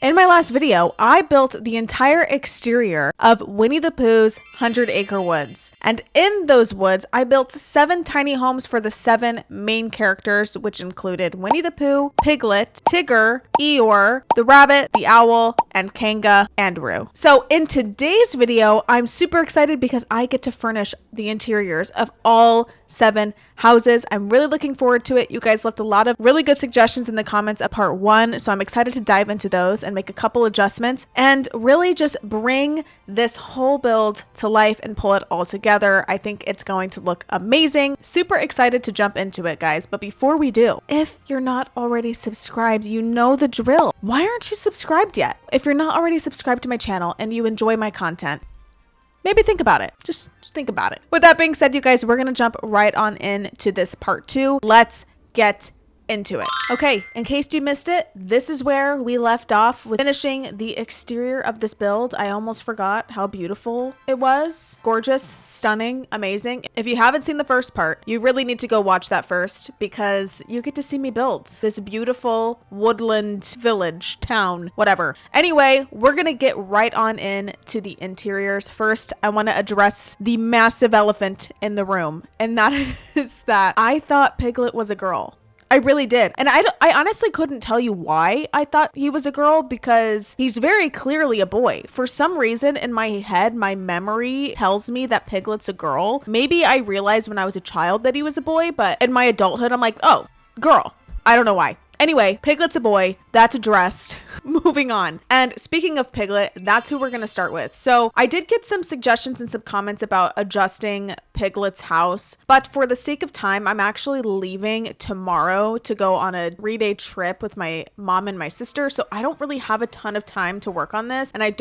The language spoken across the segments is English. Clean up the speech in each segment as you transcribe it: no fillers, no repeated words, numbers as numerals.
In my last video, I built the entire exterior of Winnie the Pooh's 100-acre woods. And in those woods, I built 7 tiny homes for the 7 main characters, which included Winnie the Pooh, Piglet, Tigger, Eeyore, the rabbit, the owl, and Kanga and Roo. So in today's video, I'm super excited because I get to furnish the interiors of all 7 houses. I'm really looking forward to it. You guys left a lot of really good suggestions in the comments of part 1, so I'm excited to dive into those and make a couple adjustments and really just bring this whole build to life and pull it all together. I think it's going to look amazing. Super excited to jump into it, guys. But before we do, if you're not already subscribed, you know the drill. Why aren't you subscribed yet? If you're not already subscribed to my channel and you enjoy my content, maybe think about it. Just think about it. With that being said, you guys, we're going to jump right on into this part 2. Let's get into it. Okay, in case you missed it, this is where we left off with finishing the exterior of this build. I almost forgot how beautiful it was. Gorgeous, stunning, amazing. If you haven't seen the first part, you really need to go watch that first because you get to see me build this beautiful woodland village, town, whatever. Anyway, we're gonna get right on in to the interiors. First, I want to address the massive elephant in the room, and that is that I thought Piglet was a girl. I really did. And I honestly couldn't tell you why I thought he was a girl because he's very clearly a boy. For some reason in my head, my memory tells me that Piglet's a girl. Maybe I realized when I was a child that he was a boy, but in my adulthood, I'm like, oh, girl. I don't know why. Anyway, Piglet's a boy. That's addressed. Moving on. And speaking of Piglet, that's who we're going to start with. So I did get some suggestions and some comments about adjusting Piglet's house. But for the sake of time, I'm actually leaving tomorrow to go on a 3-day trip with my mom and my sister. So I don't really have a ton of time to work on this. And I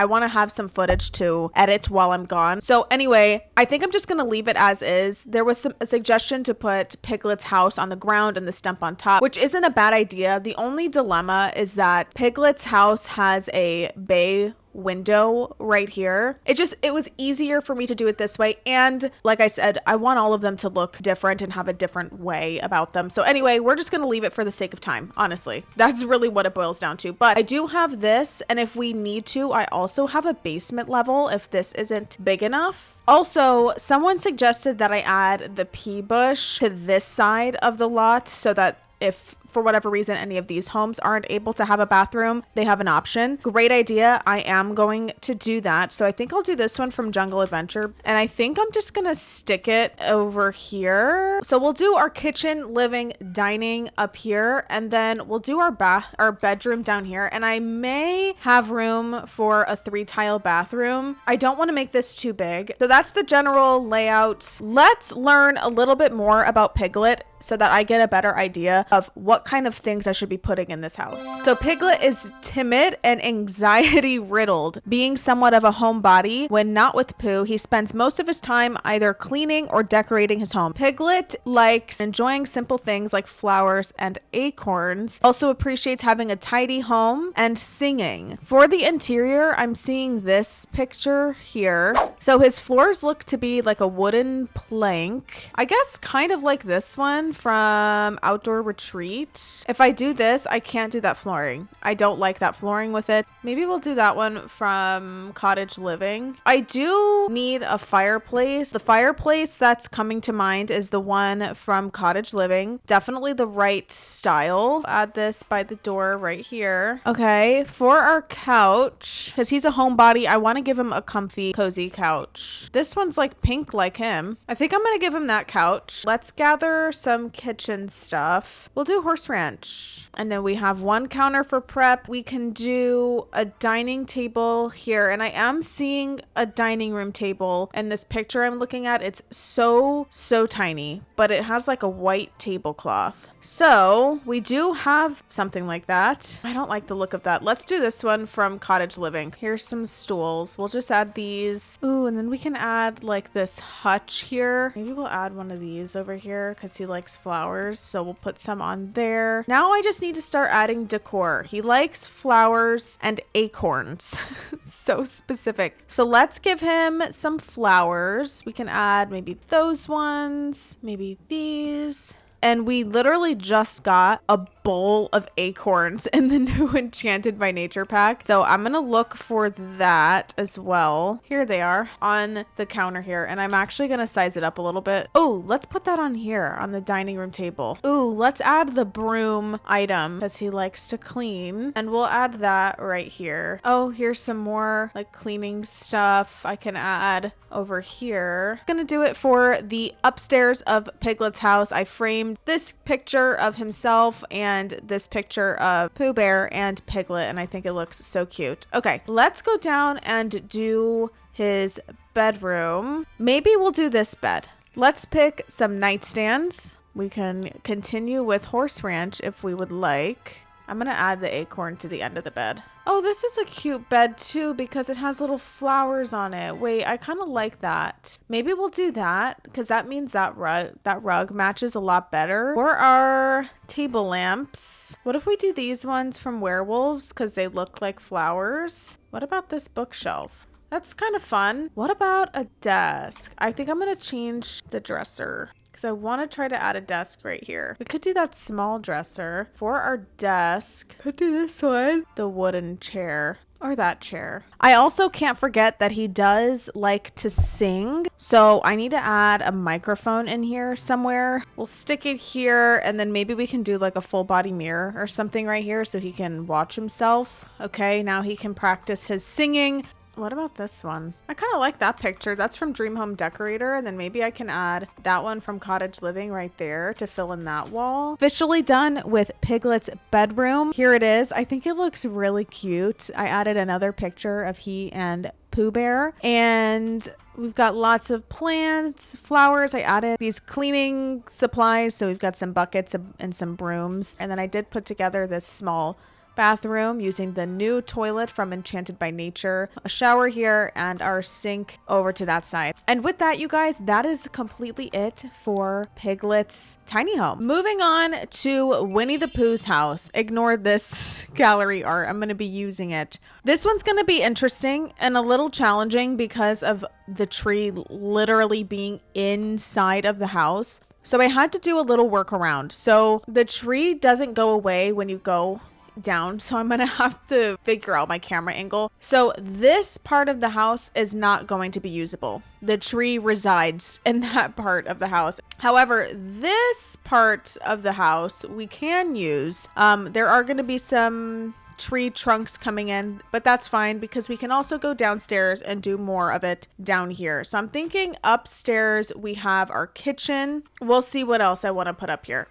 want to have some footage to edit while I'm gone. So anyway, I think I'm just going to leave it as is. There was a suggestion to put Piglet's house on the ground and the stump on top, which isn't a bad idea. The only dilemma is that Piglet's house has a bay window right here. It was easier for me to do it this way, and like I said, I want all of them to look different and have a different way about them. So anyway, we're just gonna leave it for the sake of time. Honestly, that's really what it boils down to. But I do have this, and if we need to, I also have a basement level if this isn't big enough. Also, someone suggested that I add the pea bush to this side of the lot so that if for whatever reason any of these homes aren't able to have a bathroom, they have an option. Great idea. I am going to do that. So I think I'll do this one from Jungle Adventure, and I think I'm just gonna stick it over here. So we'll do our kitchen, living, dining up here, and then we'll do our bedroom down here, and I may have room for a 3-tile bathroom. I don't want to make this too big. So that's the general layout. Let's learn a little bit more about Piglet so that I get a better idea of what kind of things I should be putting in this house. So Piglet is timid and anxiety riddled. Being somewhat of a homebody, when not with Pooh, he spends most of his time either cleaning or decorating his home. Piglet likes enjoying simple things like flowers and acorns, also appreciates having a tidy home and singing. For the interior, I'm seeing this picture here. So his floors look to be like a wooden plank, I guess kind of like this one from Outdoor Retreat. If I do this, I can't do that flooring. I don't like that flooring with it. Maybe we'll do that one from Cottage Living. I do need a fireplace. The fireplace that's coming to mind is the one from Cottage Living. Definitely the right style. Add this by the door right here. Okay, for our couch, because he's a homebody, I want to give him a comfy, cozy couch. This one's like pink like him. I think I'm going to give him that couch. Let's gather some kitchen stuff. We'll do horse ranch. And then we have one counter for prep. We can do a dining table here. And I am seeing a dining room table in this picture I'm looking at. It's so tiny, but it has like a white tablecloth. So we do have something like that. I don't like the look of that. Let's do this one from Cottage Living. Here's some stools. We'll just add these. Ooh, and then we can add like this hutch here. Maybe we'll add one of these over here because he likes flowers. So we'll put some on there. Now I just need to start adding decor. He likes flowers and acorns. So specific. So let's give him some flowers. We can add maybe those ones, maybe these. and we literally just got a bowl of acorns in the new Enchanted by Nature pack. So I'm gonna look for that as well. Here they are on the counter here, and I'm actually gonna size it up a little bit. Oh, let's put that on here on the dining room table. Ooh, let's add the broom item because he likes to clean, and we'll add that right here. Oh, here's some more like cleaning stuff I can add over here. I'm gonna do it for the upstairs of Piglet's house. I framed this picture of himself and this picture of Pooh Bear and Piglet, and I think it looks so cute. Okay, let's go down and do his bedroom. Maybe we'll do this bed. Let's pick some nightstands. We can continue with Horse Ranch if we would like. I'm gonna add the acorn to the end of the bed. Oh, this is a cute bed too because it has little flowers on it. Wait, I kind of like that. Maybe we'll do that because that means that rug matches a lot better. Or our table lamps. What if we do these ones from Werewolves because they look like flowers? What about this bookshelf? That's kind of fun. What about a desk? I think I'm gonna change the dresser. I want to try to add a desk right here. We could do that small dresser. For our desk, could do this one. The wooden chair. Or that chair. I also can't forget that he does like to sing. So I need to add a microphone in here somewhere. We'll stick it here and then maybe we can do like a full body mirror or something right here so he can watch himself. Okay, now he can practice his singing. What about this one? I kind of like that picture. That's from Dream Home Decorator. And then maybe I can add that one from Cottage Living right there to fill in that wall. Officially done with Piglet's bedroom. Here it is. I think it looks really cute. I added another picture of he and Pooh Bear. And we've got lots of plants, flowers. I added these cleaning supplies. So we've got some buckets and some brooms. And then I did put together this small bathroom using the new toilet from Enchanted by Nature, a shower here, and our sink over to that side. And with that, you guys, that is completely it for Piglet's tiny home. Moving on to Winnie the Pooh's house. Ignore this gallery art. I'm going to be using it. This one's going to be interesting and a little challenging because of the tree literally being inside of the house. So I had to do a little workaround. So the tree doesn't go away when you go down, so I'm gonna have to figure out my camera angle. So this part of the house is not going to be usable. The tree resides in that part of the house. However, this part of the house we can use. There are going to be some tree trunks coming in, but that's fine because we can also go downstairs and do more of it down here. So I'm thinking upstairs we have our kitchen. We'll see what else I want to put up here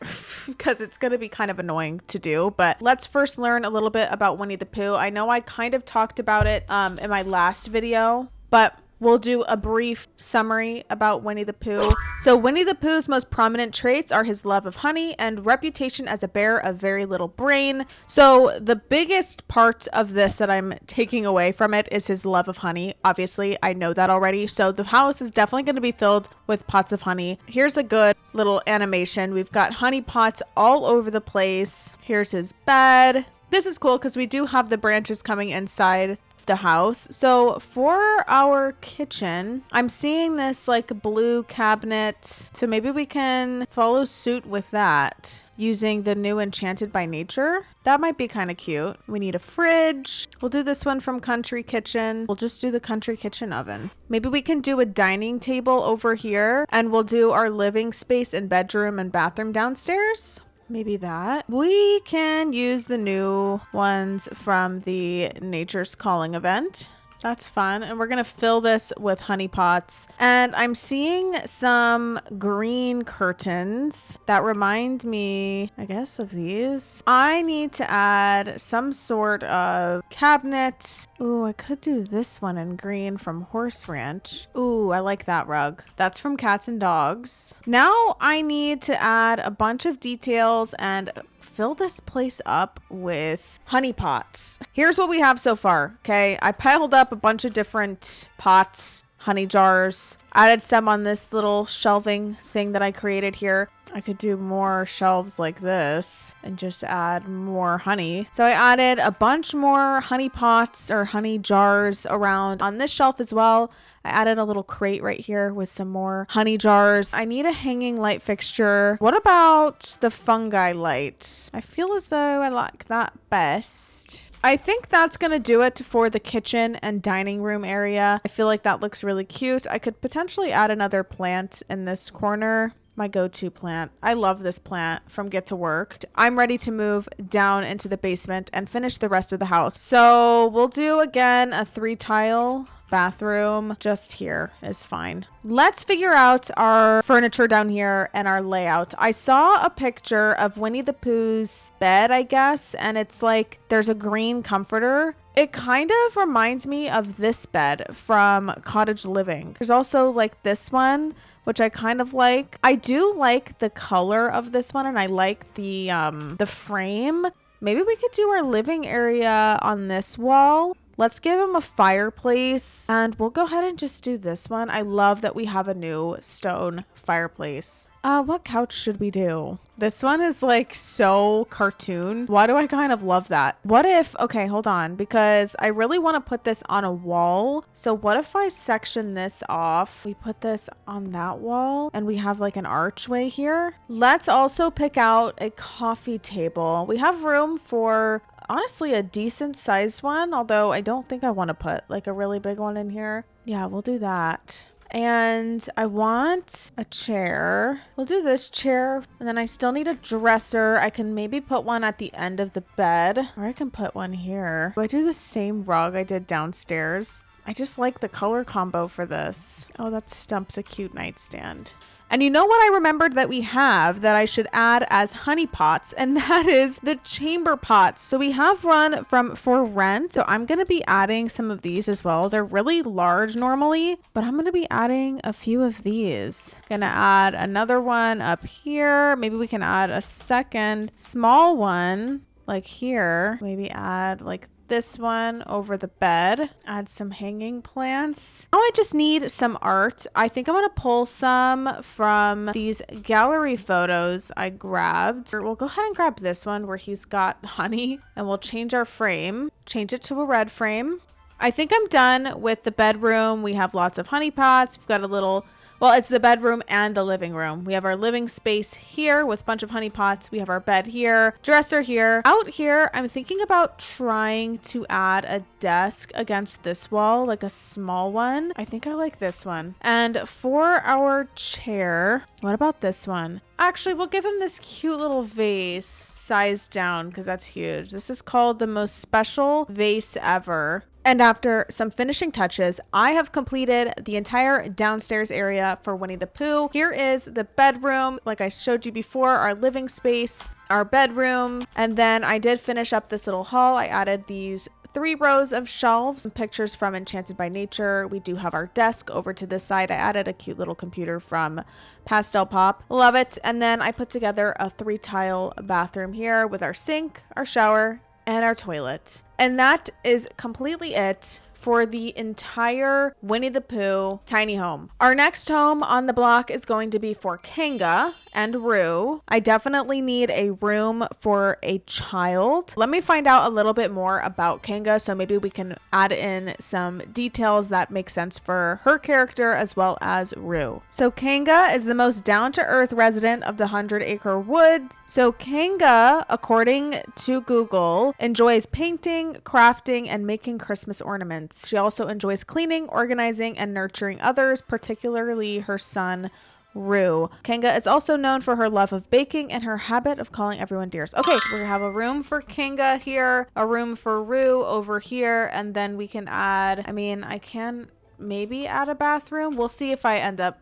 because it's going to be kind of annoying to do. But let's first learn a little bit about Winnie the Pooh. I know I kind of talked about it in my last video, but we'll do a brief summary about Winnie the Pooh. So Winnie the Pooh's most prominent traits are his love of honey and reputation as a bear of very little brain. So the biggest part of this that I'm taking away from it is his love of honey. Obviously, I know that already. So the house is definitely going to be filled with pots of honey. Here's a good little animation. We've got honey pots all over the place. Here's his bed. This is cool because we do have the branches coming inside the house. So for our kitchen, I'm seeing this like blue cabinet. So maybe we can follow suit with that using the new Enchanted by Nature. That might be kind of cute. We need a fridge. We'll do this one from Country Kitchen. We'll just do the Country Kitchen oven. Maybe we can do a dining table over here and we'll do our living space and bedroom and bathroom downstairs. Maybe that. We can use the new ones from the Nature's Calling event. That's fun. And we're going to fill this with honey pots. And I'm seeing some green curtains that remind me, I guess, of these. I need to add some sort of cabinet. Ooh, I could do this one in green from Horse Ranch. Ooh, I like that rug. That's from Cats and Dogs. Now I need to add a bunch of details and fill this place up with honey pots. Here's what we have so far. Okay, I piled up a bunch of different pots, honey jars, added some on this little shelving thing that I created here. I could do more shelves like this and just add more honey. So I added a bunch more honey pots or honey jars around on this shelf as well. I added a little crate right here with some more honey jars. I need a hanging light fixture. What about the fungi light? I feel as though I like that best. I think that's going to do it for the kitchen and dining room area. I feel like that looks really cute. I could potentially add another plant in this corner. My go-to plant. I love this plant from Get to Work. I'm ready to move down into the basement and finish the rest of the house. So we'll do again a 3-tile bathroom. Just here is fine. Let's figure out our furniture down here and our layout. I saw a picture of Winnie the Pooh's bed, I guess, and it's like there's a green comforter. It kind of reminds me of this bed from Cottage Living. There's also like this one, which I kind of like. I do like the color of this one, and I like the frame. Maybe we could do our living area on this wall. Let's give him a fireplace, and we'll go ahead and just do this one. I love that we have a new stone fireplace. What couch should we do? This one is like so cartoon. Why do I kind of love that? What if, okay, hold on, because I really want to put this on a wall. So what if I section this off? We put this on that wall and we have like an archway here. Let's also pick out a coffee table. We have room for honestly a decent sized one, although I don't think I want to put like a really big one in here. Yeah, we'll do that. And I want a chair. We'll do this chair. And then I still need a dresser. I can maybe put one at the end of the bed, or I can put one here. Do I do the same rug I did downstairs? I just like the color combo for this. Oh, that Stump's a cute nightstand. And you know what I remembered that we have that I should add as honey pots, and that is the chamber pots. So we have one from For Rent. So I'm going to be adding some of these as well. They're really large normally, but I'm going to be adding a few of these. Gonna add another one up here. Maybe we can add a second small one like here. Maybe add like this one over the bed. Add some hanging plants. Now I just need some art. I think I'm going to pull some from these gallery photos I grabbed. We'll go ahead and grab this one where he's got honey, and we'll change our frame. Change it to a red frame. I think I'm done with the bedroom. We have lots of honey pots. We've got a little... Well, it's the bedroom and the living room. We have our living space here with a bunch of honey pots. We have our bed here, dresser here. Out here, I'm thinking about trying to add a desk against this wall, like a small one. I think I like this one. And for our chair, what about this one? Actually, we'll give him this cute little vase sized down because that's huge. This is called the most special vase ever. And after some finishing touches, I have completed the entire downstairs area for Winnie the Pooh. Here is the bedroom, like I showed you before, our living space, our bedroom. And then I did finish up this little hall. I added these 3 rows of shelves, some pictures from Enchanted by Nature. We do have our desk over to this side. I added a cute little computer from Pastel Pop. Love it. And then I put together a 3-tile bathroom here with our sink, our shower, and our toilet. And that is completely it for the entire Winnie the Pooh tiny home. Our next home on the block is going to be for Kanga and Roo. I definitely need a room for a child. Let me find out a little bit more about Kanga, so maybe we can add in some details that make sense for her character as well as Roo. So Kanga is the most down-to-earth resident of the 100-acre wood. So Kanga, according to Google, enjoys painting, crafting, and making Christmas ornaments. She also enjoys cleaning, organizing, and nurturing others, particularly her son, Roo. Kanga is also known for her love of baking and her habit of calling everyone dears. Okay, we're gonna have a room for Kanga here, a room for Roo over here, and then we can add, I can maybe add a bathroom. We'll see if I end up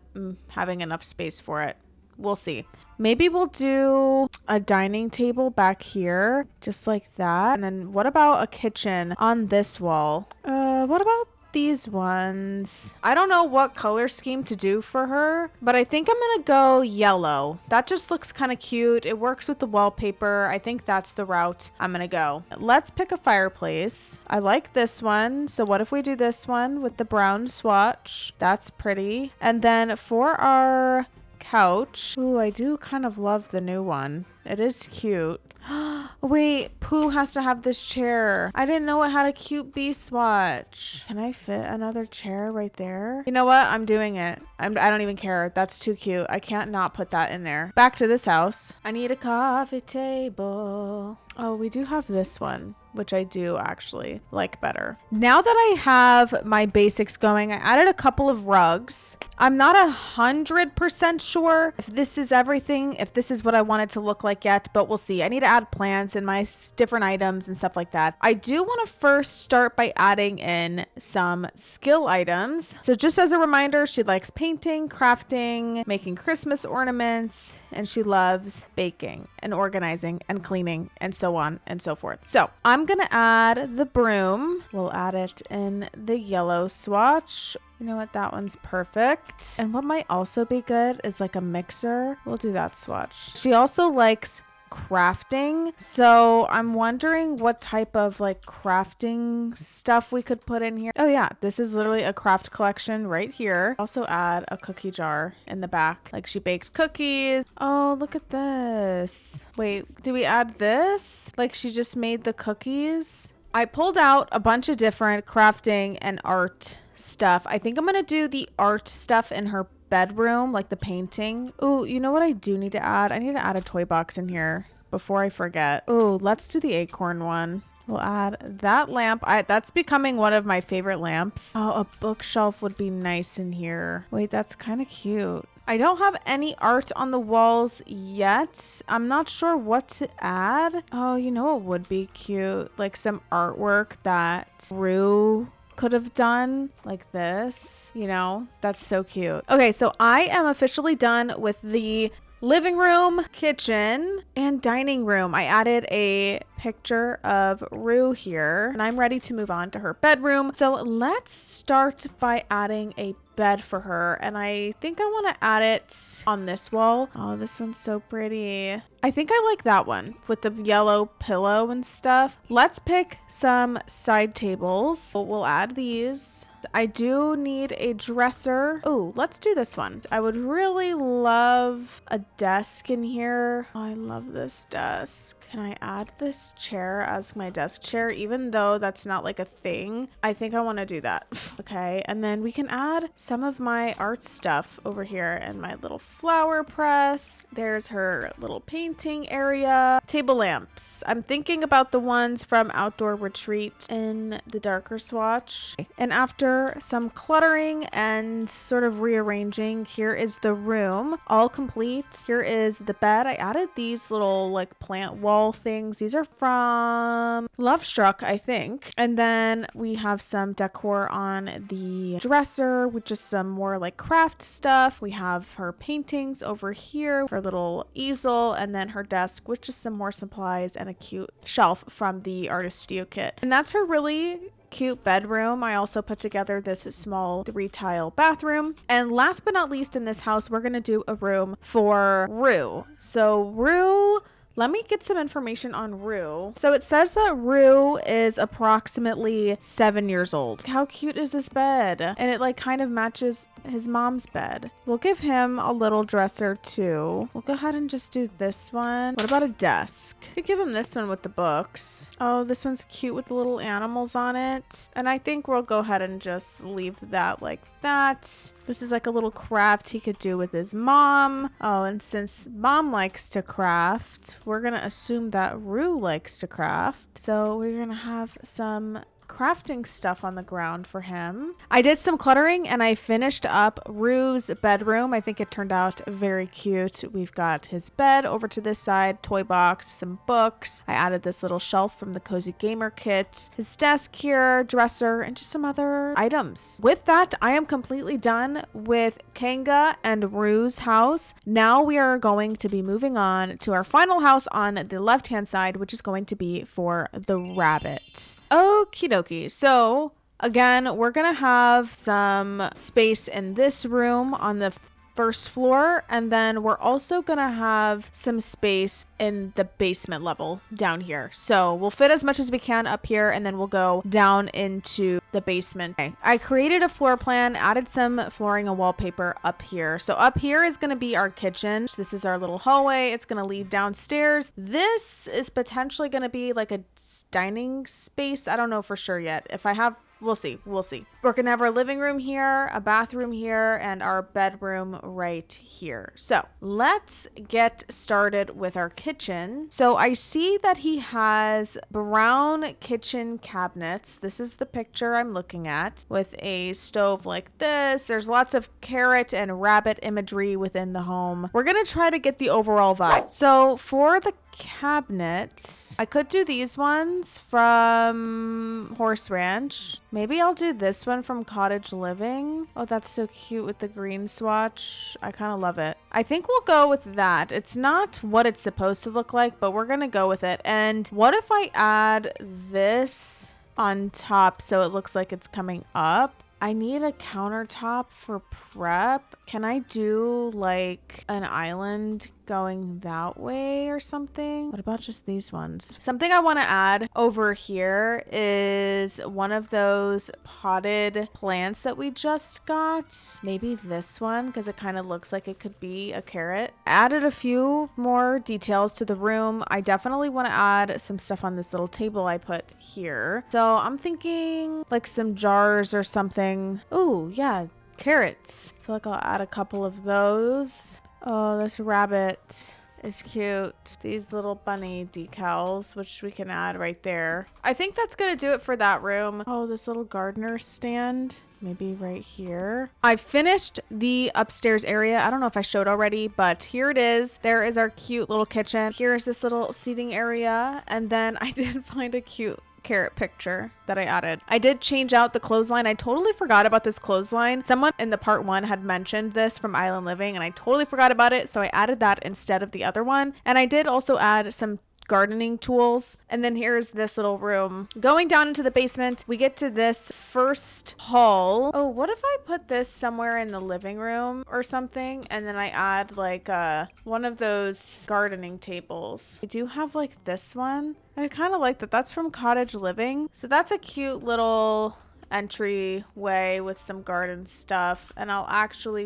having enough space for it. We'll see. Maybe we'll do a dining table back here, just like that. And then what about a kitchen on this wall? What about these ones? I don't know what color scheme to do for her, but I think I'm gonna go yellow. That just looks kind of cute. It works with the wallpaper. I think that's the route I'm gonna go. Let's pick a fireplace. I like this one. So what if we do this one with the brown swatch? That's pretty. And then for our couch. Ooh, I do kind of love the new one. It is cute. Wait, Pooh has to have this chair. I didn't know it had a cute bee swatch. Can I fit another chair right there? You know what? I'm doing it. I don't even care. That's too cute. I can't not put that in there. Back to this house. I need a coffee table. Oh, we do have this one, which I do actually like better. Now that I have my basics going, I added a couple of rugs. I'm not 100% sure if this is everything, if this is what I want it to look like yet, but we'll see. I need to add plants and my different items and stuff like that. I do want to first start by adding in some skill items. So just as a reminder, she likes painting, crafting, making Christmas ornaments, and she loves baking and organizing and cleaning and so on and so forth. So I'm going to add the broom. We'll add it in the yellow swatch. You know what? That one's perfect. And what might also be good is like a mixer. We'll do that swatch. She also likes crafting. So I'm wondering what type of like crafting stuff we could put in here. Oh yeah, this is literally a craft collection right here. Also add a cookie jar in the back. Like she baked cookies. Oh, look at this. Wait, do we add this? Like she just made the cookies? I pulled out a bunch of different crafting and art stuff. I think I'm gonna do the art stuff in her bedroom, like the painting. Ooh, you know what I do need to add? I need to add a toy box in here before I forget. Ooh, let's do the acorn one. We'll add that lamp. That's becoming one of my favorite lamps. Oh, a bookshelf would be nice in here. Wait, that's kind of cute. I don't have any art on the walls yet. I'm not sure what to add. Oh, you know what would be cute? Like some artwork that Rue could have done, like this, you know. That's so cute. Okay, so I am officially done with the living room, kitchen, and dining room. I added a picture of Rue here, and I'm ready to move on to her bedroom. So let's start by adding a bed for her, and I think I want to add it on this wall. Oh, this one's so pretty. I think I like that one with the yellow pillow and stuff. Let's pick some side tables. We'll add these. I do need a dresser. Oh, let's do this one. I would really love a desk in here. Oh, I love this desk. Can I add this chair as my desk chair, even though that's not like a thing? I think I want to do that. Okay, and then we can add some of my art stuff over here and my little flower press. There's her little painting area. Table lamps. I'm thinking about the ones from Outdoor Retreat in the darker swatch. And after some cluttering and sort of rearranging, here is the room all complete. Here is the bed. I added these little like plant wall things. These are from Love Struck, I think. And then we have some decor on the dresser with just some more like craft stuff. We have her paintings over here, her little easel, and then her desk with just some more supplies and a cute shelf from the Artist Studio kit. And that's her really cute bedroom. I also put together this small 3-tile bathroom. And last but not least in this house, we're going to do a room for Rue. So Rue, let me get some information on Rue. So it says that Rue is approximately 7 years old. How cute is this bed? And it like kind of matches his mom's bed. We'll give him a little dresser too. We'll go ahead and just do this one. What about a desk? Could give him this one with the books. Oh, this one's cute with the little animals on it. And I think we'll go ahead and just leave that like that. This is like a little craft he could do with his mom. Oh, and since mom likes to craft, we're gonna assume that Rue likes to craft. So we're gonna have some crafting stuff on the ground for him. I did some cluttering and I finished up Rue's bedroom. I think it turned out very cute. We've got his bed over to this side, toy box, some books. I added this little shelf from the Cozy Gamer kit, his desk here, dresser, and just some other items. With that, I am completely done with Kanga and Rue's house. Now we are going to be moving on to our final house on the left-hand side, which is going to be for the rabbit. Okie dokie. So again, we're gonna have some space in this room on the first floor, and then we're also gonna have some space in the basement level down here. So we'll fit as much as we can up here, and then we'll go down into the basement. Okay. I created a floor plan, added some flooring and wallpaper up here. So up here is gonna be our kitchen. This is our little hallway. It's gonna lead downstairs. This is potentially gonna be like a dining space. I don't know for sure yet. If I have, we'll see. We're gonna have our living room here, a bathroom here, and our bedroom right here. So let's get started with our kitchen. So I see that he has brown kitchen cabinets. This is the picture I'm looking at, with a stove like this. There's lots of carrot and rabbit imagery within the home. We're gonna try to get the overall vibe. So for the cabinets, I could do these ones from Horse Ranch. Maybe I'll do this one from Cottage Living. Oh, that's so cute with the green swatch. I kind of love it. I think we'll go with that. It's not what it's supposed to look like, but we're gonna go with it. And what if I add this on top so it looks like it's coming up? I need a countertop for prep. Can I do like an island going that way or something? What about just these ones? Something I want to add over here is one of those potted plants that we just got. Maybe this one, because it kind of looks like it could be a carrot. Added a few more details to the room. I definitely want to add some stuff on this little table I put here. So I'm thinking like some jars or something. Oh yeah, carrots. I feel like I'll add a couple of those. Oh, this rabbit is cute. These little bunny decals, which we can add right there. I think that's gonna do it for that room. Oh, this little gardener stand. Maybe right here. I finished the upstairs area. I don't know if I showed already, but here it is. There is our cute little kitchen. Here's this little seating area. And then I did find a cute carrot picture that I added. I did change out the clothesline. I totally forgot about this clothesline. Someone in the part 1 had mentioned this from Island Living, and I totally forgot about it. So I added that instead of the other one. And I did also add some gardening tools. And then here's this little room. Going down into the basement, we get to this first hall. Oh, what if I put this somewhere in the living room or something? And then I add like one of those gardening tables. I do have like this one. I kind of like that. That's from Cottage Living. So that's a cute little entryway with some garden stuff, and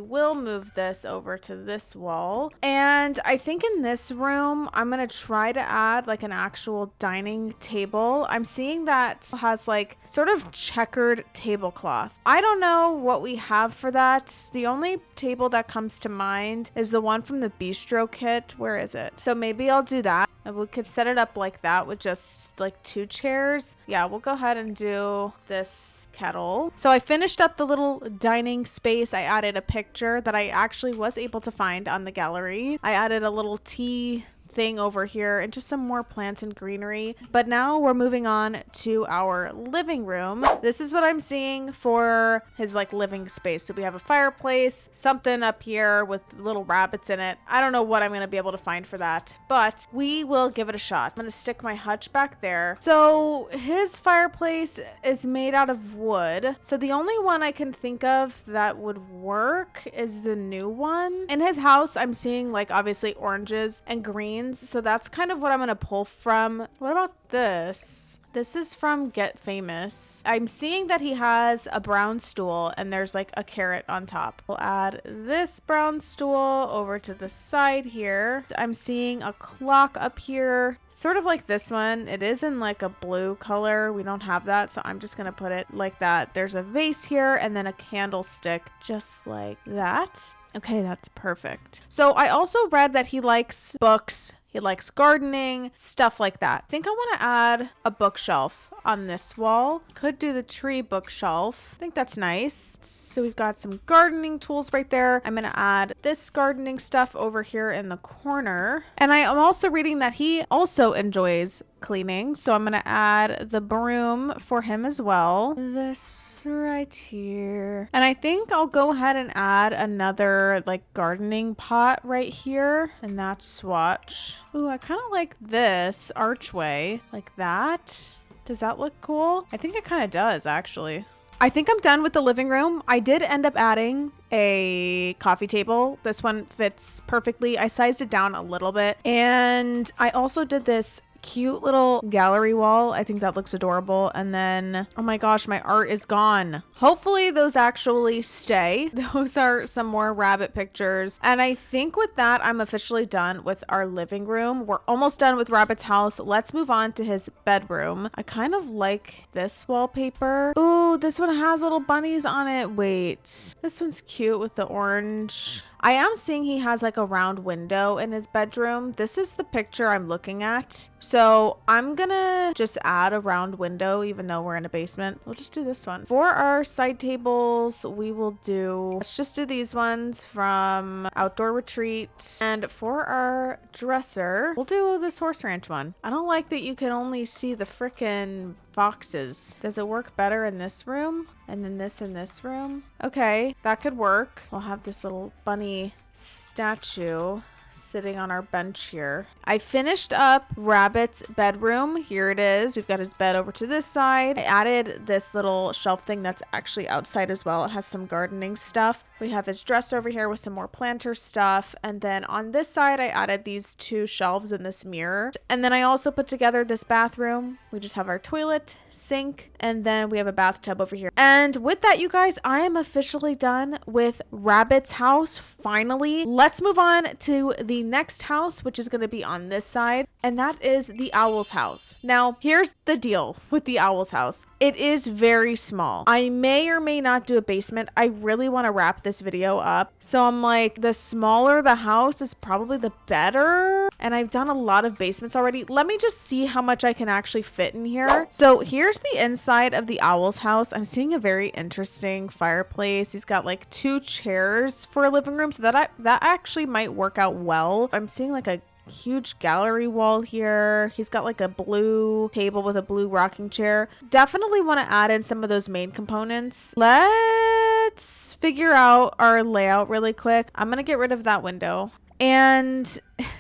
will move this over to this wall. And I think in this room I'm gonna try to add like an actual dining table. I'm seeing that has like sort of checkered tablecloth. I don't know what we have for that. The only table that comes to mind is the one from the bistro kit. Where is it? So maybe I'll do that, and we could set it up like that with just like 2 chairs. Yeah, we'll go ahead and do this kettle. So I finished up the little dining space. I added a picture that I actually was able to find on the gallery. I added a little tea thing over here and just some more plants and greenery. But now we're moving on to our living room. This is what I'm seeing for his like living space. So we have a fireplace, something up here with little rabbits in it. I don't know what I'm going to be able to find for that, but we will give it a shot. I'm going to stick my hutch back there. So his fireplace is made out of wood. So the only one I can think of that would work is the new one. In his house, I'm seeing like obviously oranges and greens. So that's kind of what I'm going to pull from. What about this? This is from Get Famous. I'm seeing that he has a brown stool and there's like a carrot on top. We'll add this brown stool over to the side here. I'm seeing a clock up here, sort of like this one. It is in like a blue color. We don't have that, so I'm just going to put it like that. There's a vase here and then a candlestick just like that. Okay, that's perfect. So I also read that he likes books. He likes gardening, stuff like that. I think I want to add a bookshelf on this wall. Could do the tree bookshelf. I think that's nice. So we've got some gardening tools right there. I'm going to add this gardening stuff over here in the corner. And I am also reading that he also enjoys cleaning. So I'm going to add the broom for him as well. This right here. And I think I'll go ahead and add another like gardening pot right here in that swatch. Ooh, I kind of like this archway like that. Does that look cool? I think it kind of does, actually. I think I'm done with the living room. I did end up adding a coffee table. This one fits perfectly. I sized it down a little bit. And I also did this cute little gallery wall. I think that looks adorable. And then, oh my gosh, my art is gone. Hopefully those actually stay. Those are some more rabbit pictures. And I think with that, I'm officially done with our living room. We're almost done with Rabbit's house. Let's move on to his bedroom. I kind of like this wallpaper. Ooh, this one has little bunnies on it. Wait, this one's cute with the orange. I am seeing he has like a round window in his bedroom. This is the picture I'm looking at. So I'm gonna just add a round window even though we're in a basement. We'll just do this one. For our side tables, we will let's just do these ones from Outdoor Retreat. And for our dresser, we'll do this horse ranch one. I don't like that you can only see the frickin' boxes. Does it work better in this room? And then this in this room? Okay, that could work. We'll have this little bunny statue sitting on our bench here. I finished up Rabbit's bedroom. Here it is. We've got his bed over to this side. I added this little shelf thing that's actually outside as well. It has some gardening stuff. We have his dresser over here with some more planter stuff. And then on this side, I added these two shelves and this mirror. And then I also put together this bathroom. We just have our toilet, sink, and then we have a bathtub over here. And with that, you guys, I am officially done with Rabbit's house. Finally, let's move on to the next house, which is going to be on this side. And that is the owl's house. Now, here's the deal with the owl's house. It is very small. I may or may not do a basement. I really want to wrap this video up. So I'm like, the smaller the house is probably the better. And I've done a lot of basements already. Let me just see how much I can actually fit in here. So here's the inside of the owl's house. I'm seeing a very interesting fireplace. He's got like 2 chairs for a living room. So that actually might work out well. I'm seeing like a huge gallery wall here. He's got like a blue table with a blue rocking chair. Definitely want to add in some of those main components. Let's figure out our layout really quick. I'm gonna get rid of that window. And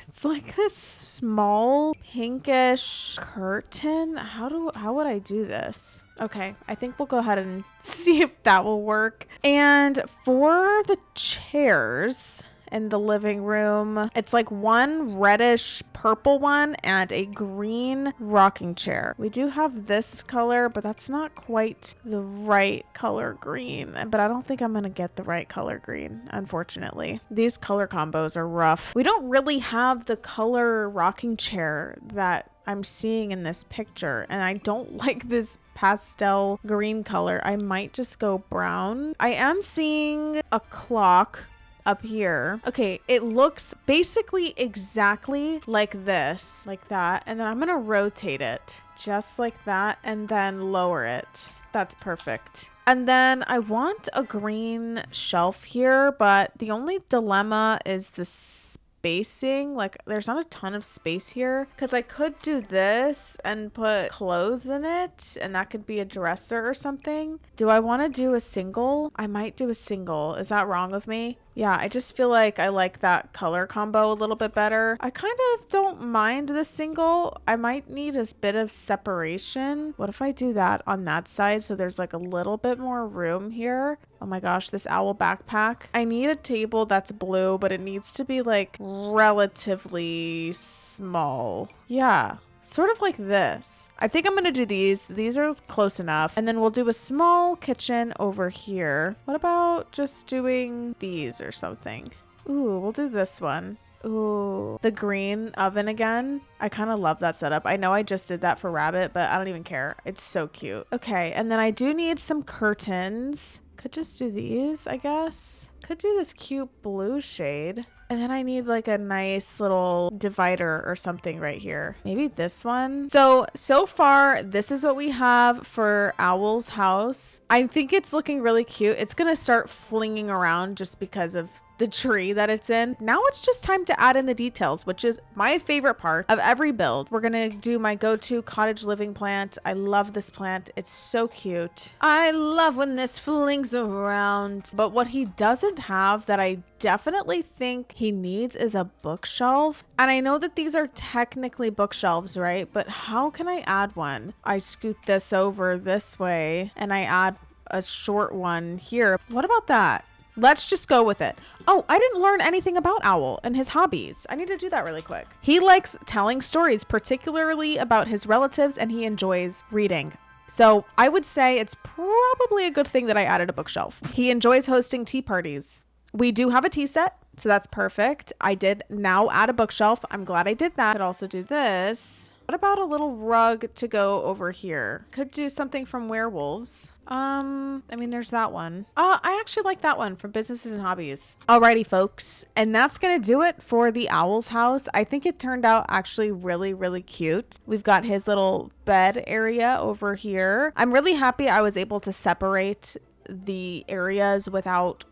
it's like this small pinkish curtain. How would I do this? Okay, I think we'll go ahead and see if that will work. And for the chairs in the living room, it's like one reddish purple one and a green rocking chair. We do have this color, but that's not quite the right color green. But I don't think I'm gonna get the right color green, unfortunately. These color combos are rough. We don't really have the color rocking chair that I'm seeing in this picture, and I don't like this pastel green color. I might just go brown. I am seeing a clock up here. Okay, it looks basically exactly like this, like that, and then I'm gonna rotate it just like that and then lower it. That's perfect. And then I want a green shelf here, but the only dilemma is the spacing. Like, there's not a ton of space here, because I could do this and put clothes in it, and that could be a dresser or something. Do I want to do a single? I might do a single. Is that wrong of me? Yeah, I just feel like I like that color combo a little bit better. I kind of don't mind the single. I might need a bit of separation. What if I do that on that side so there's like a little bit more room here? Oh my gosh, this owl backpack. I need a table that's blue, but it needs to be like relatively small. Yeah. Sort of like this. I think I'm going to do these. These are close enough. And then we'll do a small kitchen over here. What about just doing these or something? Ooh, we'll do this one. Ooh, the green oven again. I kind of love that setup. I know I just did that for Rabbit, but I don't even care. It's so cute. Okay, and then I do need some curtains. Could just do these, I guess. Could do this cute blue shade. And then I need like a nice little divider or something right here. Maybe this one. So far, this is what we have for Owl's house. I think it's looking really cute. It's going to start flinging around just because of the tree that it's in. Now it's just time to add in the details, which is my favorite part of every build. We're gonna do my go-to cottage living plant. I love this plant. It's so cute. I love when this flings around. But what he doesn't have that I definitely think he needs is a bookshelf. And I know that these are technically bookshelves, right? But how can I add one? I scoot this over this way and I add a short one here. What about that? Let's just go with it. Oh, I didn't learn anything about Owl and his hobbies. I need to do that really quick. He likes telling stories, particularly about his relatives, and he enjoys reading. So I would say it's probably a good thing that I added a bookshelf. He enjoys hosting tea parties. We do have a tea set, so that's perfect. I did now add a bookshelf. I'm glad I did that. Could also do this. What about a little rug to go over here? Could do something from werewolves. I mean, there's that one. I actually like that one from Businesses and Hobbies. Alrighty, folks. And that's gonna do it for the owl's house. I think it turned out actually really, really cute. We've got his little bed area over here. I'm really happy I was able to separate the areas without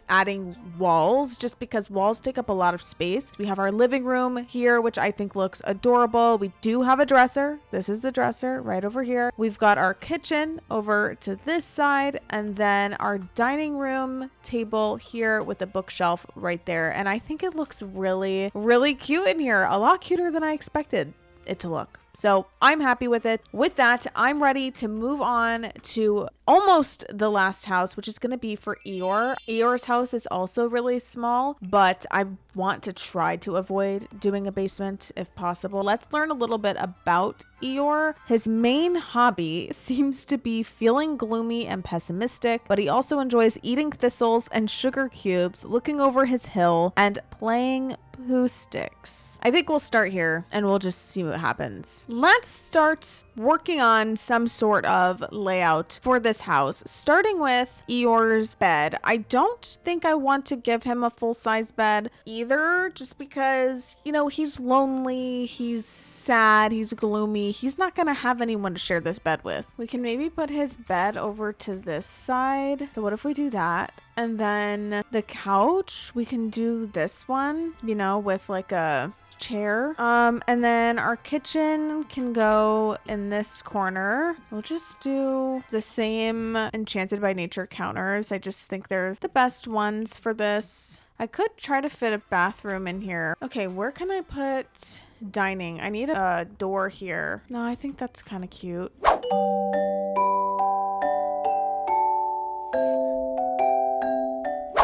adding walls, just because walls take up a lot of space. We have our living room here, which I think looks adorable. We do have a dresser. This is the dresser right over here. We've got our kitchen over to this side, and then our dining room table here with a bookshelf right there. And I think it looks really, really cute in here. A lot cuter than I expected it to look. So I'm happy with it. With that, I'm ready to move on to almost the last house, which is going to be for Eeyore. Eeyore's house is also really small, but I want to try to avoid doing a basement if possible. Let's learn a little bit about Eeyore. His main hobby seems to be feeling gloomy and pessimistic, but he also enjoys eating thistles and sugar cubes, looking over his hill, and playing Pooh sticks. I think we'll start here and we'll just see what happens. Let's start working on some sort of layout for this house, starting with Eeyore's bed. I don't think I want to give him a full-size bed either, just because, you know, he's lonely, he's sad, he's gloomy. He's not gonna have anyone to share this bed with. We can maybe put his bed over to this side. So what if we do that? And then the couch, we can do this one, you know, with like a chair. And then our kitchen can go in this corner. We'll just do the same Enchanted by Nature counters. I just think they're the best ones for this. I could try to fit a bathroom in here. Okay, where can I put dining? I need a door here. No, I think that's kind of cute.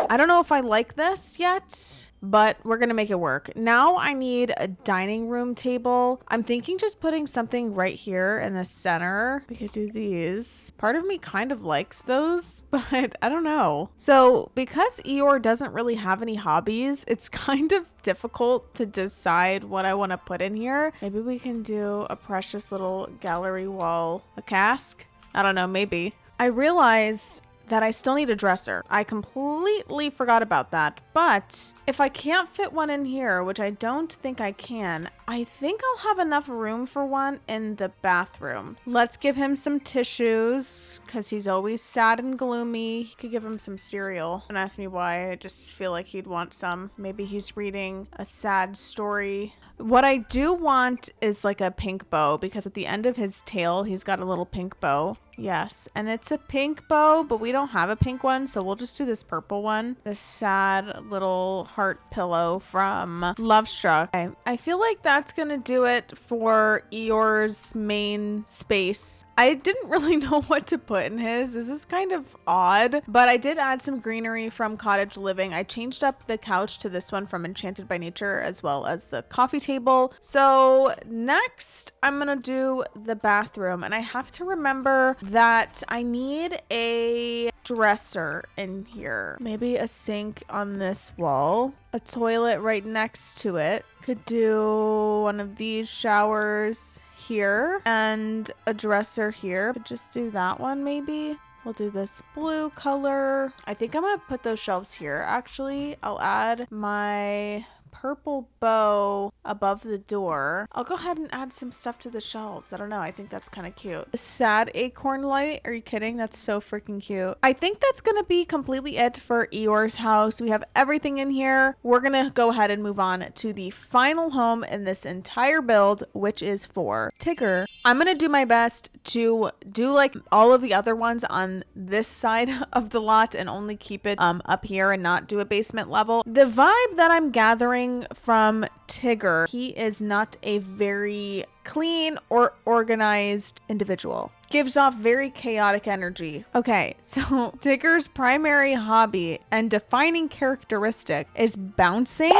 I don't know if I like this yet, but we're gonna make it work. Now I need a dining room table. I'm thinking just putting something right here in the center. We could do these. Part of me kind of likes those, but I don't know. So because Eeyore doesn't really have any hobbies, it's kind of difficult to decide what I want to put in here. Maybe we can do a precious little gallery wall, a cask. I don't know, maybe. I realize that I still need a dresser. I completely forgot about that. But if I can't fit one in here, which I don't think I can, I think I'll have enough room for one in the bathroom. Let's give him some tissues because he's always sad and gloomy. Could give him some cereal. Don't ask me why. I just feel like he'd want some. Maybe he's reading a sad story. What I do want is like a pink bow, because at the end of his tail, he's got a little pink bow. Yes, and it's a pink bow, but we don't have a pink one, so we'll just do this purple one. This sad little heart pillow from Love Struck. Okay, I feel like that's gonna do it for Eeyore's main space. I didn't really know what to put in his. This is kind of odd, but I did add some greenery from Cottage Living. I changed up the couch to this one from Enchanted by Nature, as well as the coffee table. So next, I'm gonna do the bathroom, and I have to remember that I need a dresser in here. Maybe a sink on this wall, a toilet right next to it. Could do one of these showers here and a dresser here. Could just do that one maybe. We'll do this blue color. I think I'm gonna put those shelves here. Actually, I'll add my purple bow above the door. I'll go ahead and add some stuff to the shelves. I don't know. I think that's kind of cute. A sad acorn light. Are you kidding? That's so freaking cute. I think that's going to be completely it for Eeyore's house. We have everything in here. We're going to go ahead and move on to the final home in this entire build, which is for Tigger. I'm going to do my best to do like all of the other ones on this side of the lot and only keep it up here and not do a basement level. The vibe that I'm gathering from Tigger, he is not a very clean or organized individual. gives off very chaotic energy. Okay, so Tigger's primary hobby and defining characteristic is bouncing.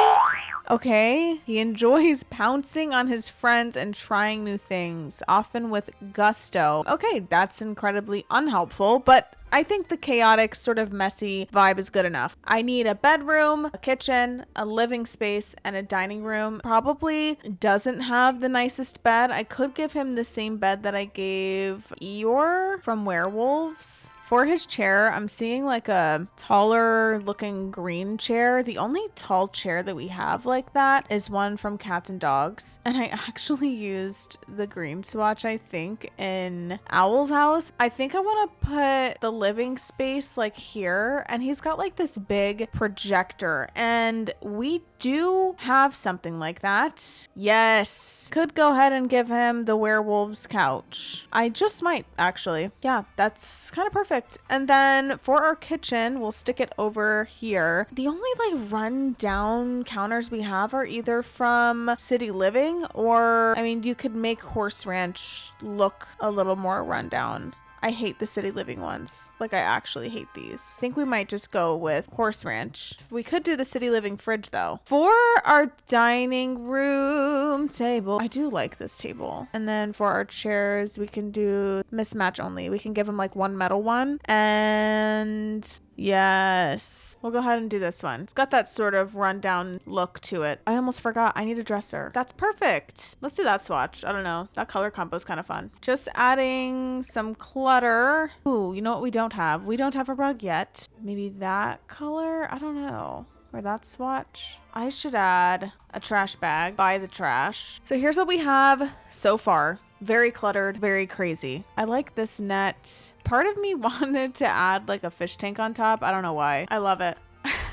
Okay, he enjoys pouncing on his friends and trying new things, often with gusto. Okay, that's incredibly unhelpful, but I think the chaotic, sort of messy vibe is good enough. I need a bedroom, a kitchen, a living space, and a dining room. Probably doesn't have the nicest bed. I could give him the same bed that I gave Eeyore from Werewolves. For his chair, I'm seeing like a taller looking green chair. The only tall chair that we have like that is one from Cats and Dogs. And I actually used the green swatch, I think, in Owl's house. I think I want to put the living space like here. And he's got like this big projector. And we do have something like that. Yes. Could go ahead and give him the werewolves couch. I just might, actually. Yeah, that's kind of perfect. And then for our kitchen, we'll stick it over here. The only like run down counters we have are either from City Living or, I mean, you could make Horse Ranch look a little more run down. I hate the City Living ones. Like, I actually hate these. I think we might just go with Horse Ranch. We could do the City Living fridge, though. For our dining room table, I do like this table. And then for our chairs, we can do mismatch only. We can give them, like, one metal one. And yes, we'll go ahead and do this one. It's got that sort of rundown look to it. I almost forgot. I need a dresser. That's perfect. Let's do that swatch. I don't know. That color combo is kind of fun. Just adding some clutter. Ooh, you know what we don't have? We don't have a rug yet. Maybe that color? I don't know. Or that swatch. I should add a trash bag by the trash. So here's what we have so far. Very cluttered, very crazy. I like this net. Part of me wanted to add like a fish tank on top. I don't know why. I love it.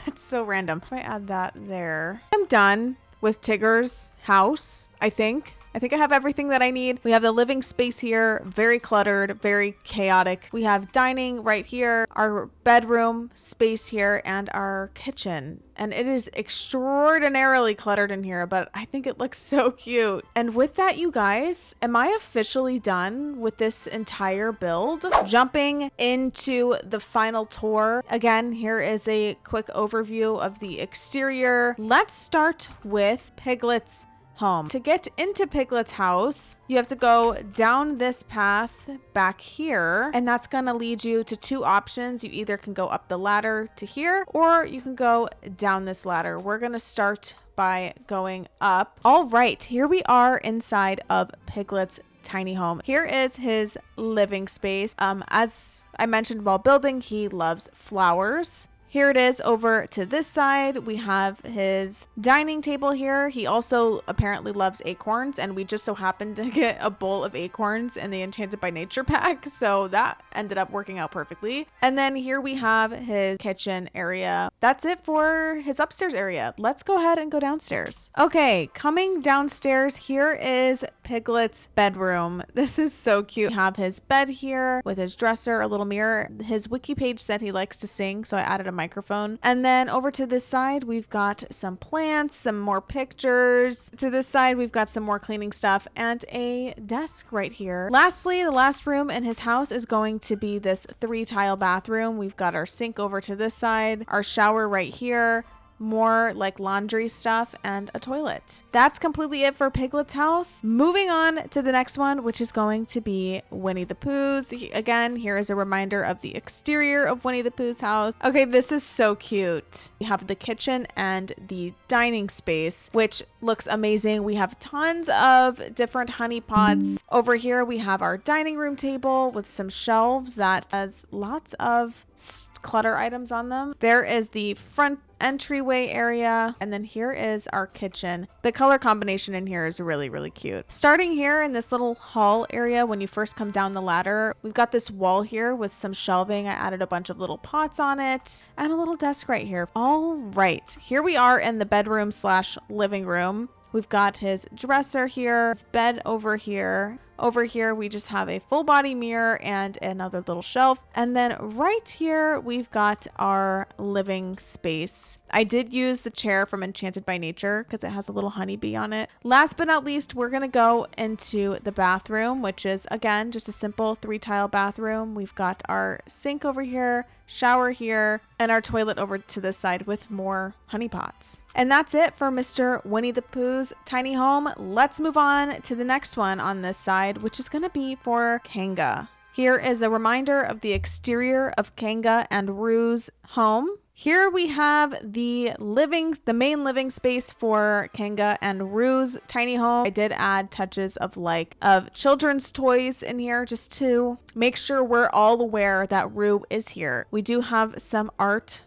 It's so random. If I add that there. I'm done with Tigger's house, I think. I think I have everything that I need. We have the living space here, very cluttered, very chaotic. We have dining right here, our bedroom space here, and our kitchen. And it is extraordinarily cluttered in here, but I think it looks so cute. And with that, you guys, am I officially done with this entire build? Jumping into the final tour. Again, here is a quick overview of the exterior. Let's start with Piglet's home. To get into Piglet's house, you have to go down this path back here, and that's going to lead you to two options. You either can go up the ladder to here, or you can go down this ladder. We're going to start by going up. All right, here we are inside of Piglet's tiny home. Here is his living space. As I mentioned while building, he loves flowers. Here it is over to this side. We have his dining table here. He also apparently loves acorns, and we just so happened to get a bowl of acorns in the Enchanted by Nature pack. So that ended up working out perfectly. And then here we have his kitchen area. That's it for his upstairs area. Let's go ahead and go downstairs. Okay, coming downstairs, here is Piglet's bedroom. This is so cute. We have his bed here with his dresser, a little mirror. His wiki page said he likes to sing, so I added a microphone. And then over to this side, we've got some plants, some more pictures. To this side, we've got some more cleaning stuff and a desk right here. Lastly, the last room in his house is going to be this 3-tile bathroom. We've got our sink over to this side, our shower right here, more like laundry stuff, and a toilet. That's completely it for Piglet's house. Moving on to the next one, which is going to be Winnie the Pooh's. Again, here is a reminder of the exterior of Winnie the Pooh's house. Okay, this is so cute. We have the kitchen and the dining space, which looks amazing. We have tons of different honey pots. Over here, we have our dining room table with some shelves that has lots of clutter items on them. There is the front entryway area, and then here is our kitchen. The color combination in here is really, really cute. Starting here in this little hall area, when you first come down the ladder, we've got this wall here with some shelving. I added a bunch of little pots on it and a little desk right here. All right, here we are in the bedroom slash living room. We've got his dresser here, his bed over here. Over here, we just have a full body mirror and another little shelf. And then right here, we've got our living space. I did use the chair from Enchanted by Nature because it has a little honeybee on it. Last but not least, we're going to go into the bathroom, which is, again, just a simple 3-tile bathroom. We've got our sink over here, shower here, and our toilet over to this side with more honey pots. And that's it for Mr. Winnie the Pooh's tiny home. Let's move on to the next one on this side, which is going to be for Kanga. Here is a reminder of the exterior of Kanga and Rue's home. Here we have the main living space for Kanga and Rue's tiny home. I did add touches of children's toys in here just to make sure we're all aware that Rue is here. We do have some art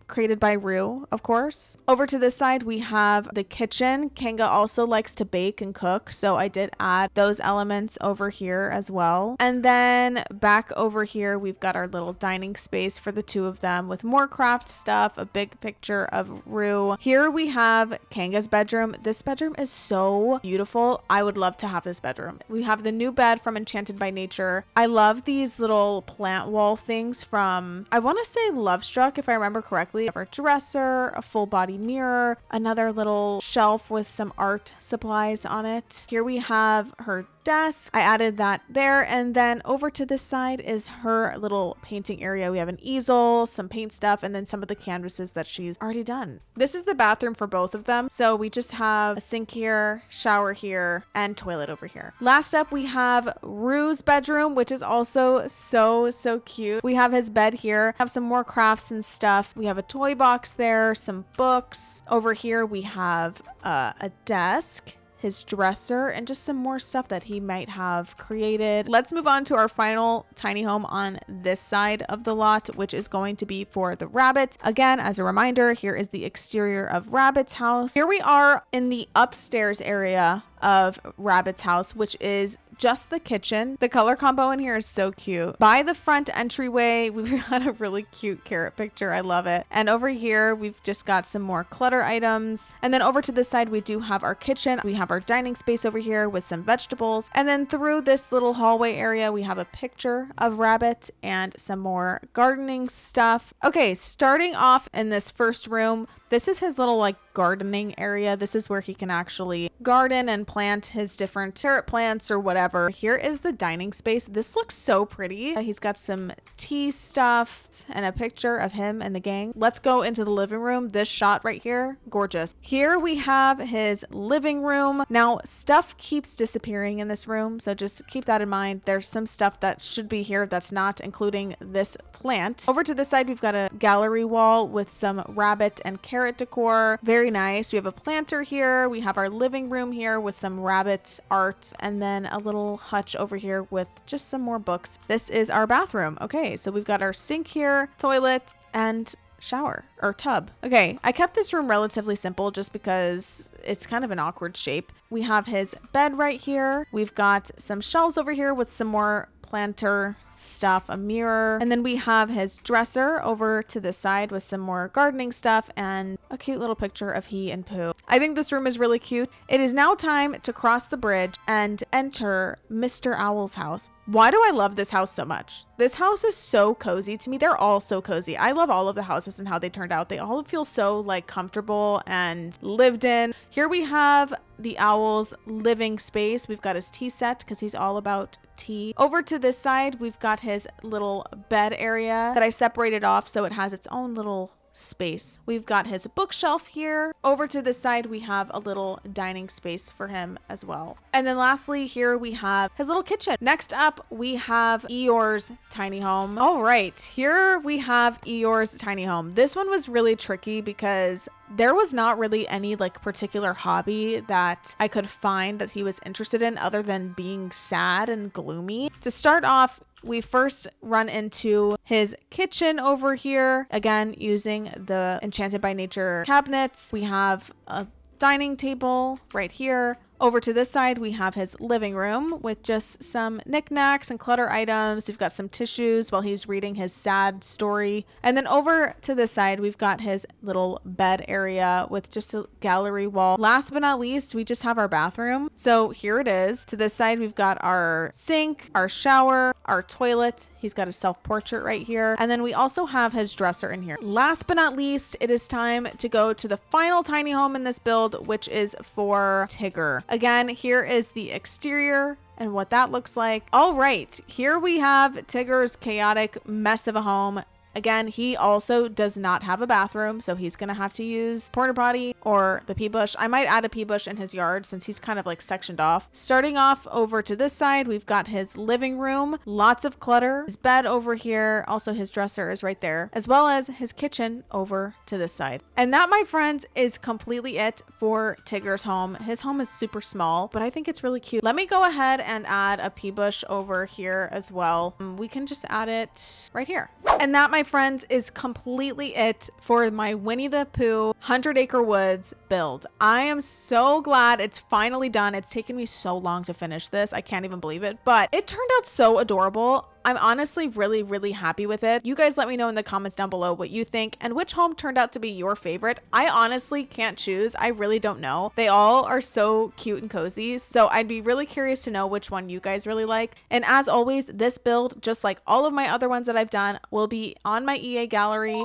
created by Rue, of course. Over to this side, we have the kitchen. Kanga also likes to bake and cook, so I did add those elements over here as well. And then back over here, we've got our little dining space for the two of them with more craft stuff, a big picture of Rue. Here we have Kanga's bedroom. This bedroom is so beautiful. I would love to have this bedroom. We have the new bed from Enchanted by Nature. I love these little plant wall things from, I want to say Love Struck, if I remember correctly. Our dresser, a full body mirror, another little shelf with some art supplies on it. Here we have her desk. I added that there. And then over to this side is her little painting area. We have an easel, some paint stuff, and then some of the canvases that she's already done. This is the bathroom for both of them. So we just have a sink here, shower here, and toilet over here. Last up, we have Rue's bedroom, which is also so cute. We have his bed here, have some more crafts and stuff. We have a toy box there, some books. Over here, we have a desk, his dresser, and just some more stuff that he might have created. Let's move on to our final tiny home on this side of the lot, which is going to be for the rabbit. Again, as a reminder, here is the exterior of Rabbit's house. Here we are in the upstairs area of Rabbit's house, which is just the kitchen. The color combo in here is so cute. By the front entryway, we've got a really cute carrot picture. I love it. And over here, we've just got some more clutter items. And then over to this side, we do have our kitchen. We have our dining space over here with some vegetables. And then through this little hallway area, we have a picture of Rabbit and some more gardening stuff. Okay, starting off in this first room, this is his little gardening area. This is where he can actually garden and plant his different carrot plants or whatever. Here is the dining space. This looks so pretty. He's got some tea stuff and a picture of him and the gang. Let's go into the living room. This shot right here, gorgeous. Here we have his living room. Now, stuff keeps disappearing in this room, so just keep that in mind. There's some stuff that should be here that's not, including this plant. Over to this side, we've got a gallery wall with some rabbit and carrot decor. Very nice. We have a planter here. We have our living room here with some rabbit art, and then a little hutch over here with just some more books. This is our bathroom. Okay, so we've got our sink here, toilet, and shower or tub. Okay, I kept this room relatively simple just because it's kind of an awkward shape. We have his bed right here. We've got some shelves over here with some more planter stuff, a mirror, and then we have his dresser over to the side with some more gardening stuff and a cute little picture of he and Pooh. I think this room is really cute. It is now time to cross the bridge and enter Mr. Owl's house. Why do I love this house so much? This house is so cozy to me. They're all so cozy. I love all of the houses and how they turned out. They all feel so comfortable and lived in. Here we have the owl's living space. We've got his tea set because he's all about tea. Over to this side, we've got his little bed area that I separated off so it has its own little space. We've got his bookshelf here. Over to this side, we have a little dining space for him as well. And then lastly, here we have his little kitchen. Next up, we have Eeyore's tiny home. All right, here we have Eeyore's tiny home. This one was really tricky because there was not really any particular hobby that I could find that he was interested in other than being sad and gloomy. To start off, we first run into his kitchen over here, again, using the Enchanted by Nature cabinets. We have a dining table right here. Over to this side, we have his living room with just some knickknacks and clutter items. We've got some tissues while he's reading his sad story. And then over to this side, we've got his little bed area with just a gallery wall. Last but not least, we just have our bathroom. So here it is. To this side, we've got our sink, our shower, our toilet. He's got a self-portrait right here. And then we also have his dresser in here. Last but not least, it is time to go to the final tiny home in this build, which is for Tigger. Again, here is the exterior and what that looks like. All right, here we have Tigger's chaotic mess of a home. Again, he also does not have a bathroom, so he's gonna have to use porta potty or the pee bush. I might add a pee bush in his yard since he's kind of like sectioned off. Starting off over to this side, we've got his living room, lots of clutter, his bed over here, also his dresser is right there, as well as his kitchen over to this side. And that, my friends, is completely it for Tigger's home. His home is super small, but I think it's really cute. Let me go ahead and add a pea bush over here as well. We can just add it right here. And that, my friends, is completely it for my Winnie the Pooh 100 Acre Woods build. I am so glad it's finally done. It's taken me so long to finish this. I can't even believe it, but it turned out so adorable. I'm honestly really happy with it. You guys let me know in the comments down below what you think and which home turned out to be your favorite. I honestly can't choose. I really don't know. They all are so cute and cozy. So I'd be really curious to know which one you guys really like. And as always, this build, just like all of my other ones that I've done, will be on my EA gallery.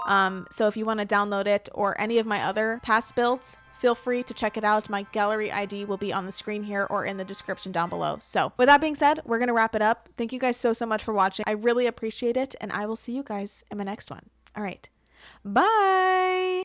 So if you want to download it or any of my other past builds, feel free to check it out. My gallery ID will be on the screen here or in the description down below. So with that being said, we're going to wrap it up. Thank you guys so much for watching. I really appreciate it, and I will see you guys in my next one. All right. Bye.